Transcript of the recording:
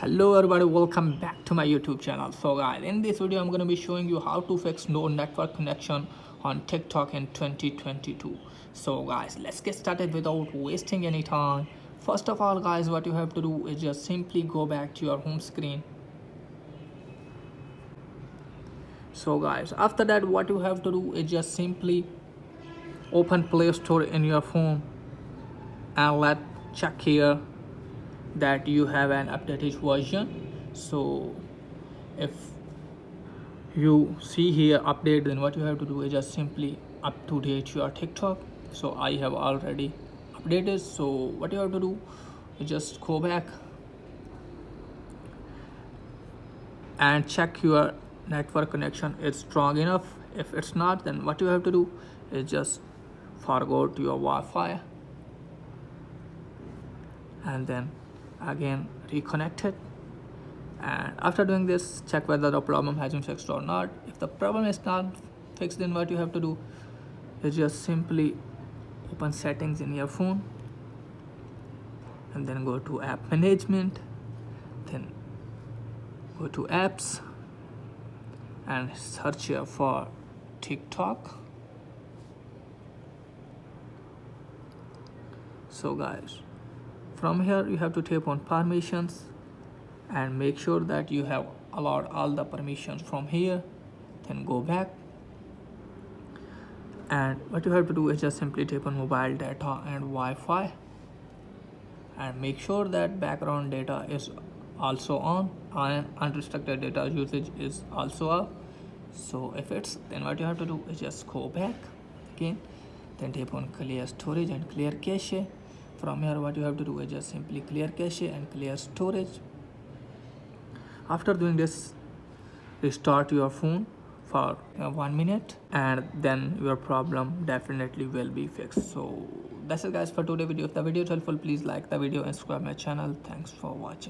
Hello everybody, welcome back to my YouTube channel. So guys, in this video I'm going to be showing you how to fix no network connection on TikTok in 2022. So guys, let's get started without wasting any time. First of all guys, what you have to do is just simply go back to your home screen. So guys, after that what you have to do is just simply open Play Store in your phone and let's check here that you have an updated version. So if you see here update, then what you have to do is just simply up to date your TikTok. So I have already updated, so what you have to do is just go back and check your network connection is strong enough. If it's not, then what you have to do is just forward to your Wi-Fi and then again reconnect it. And after doing this, check whether the problem has been fixed or not. If the problem is not fixed, then what you have to do is just simply open settings in your phone and then go to app management, then go to apps and search here for TikTok. So guys, from here you have to tap on permissions and make sure that you have allowed all the permissions from here. Then go back, and what you have to do is just simply tap on mobile data and Wi-Fi and make sure that background data is also on and unrestricted data usage is also up. So if it's, then what you have to do is just go back again, then tap on clear storage and clear cache. From here what you have to do is just simply clear cache and clear storage. After doing this, restart your phone for 1 minute and then your problem definitely will be fixed. So that's it guys for today's video. If the video is helpful, please like the video and subscribe my channel. Thanks for watching.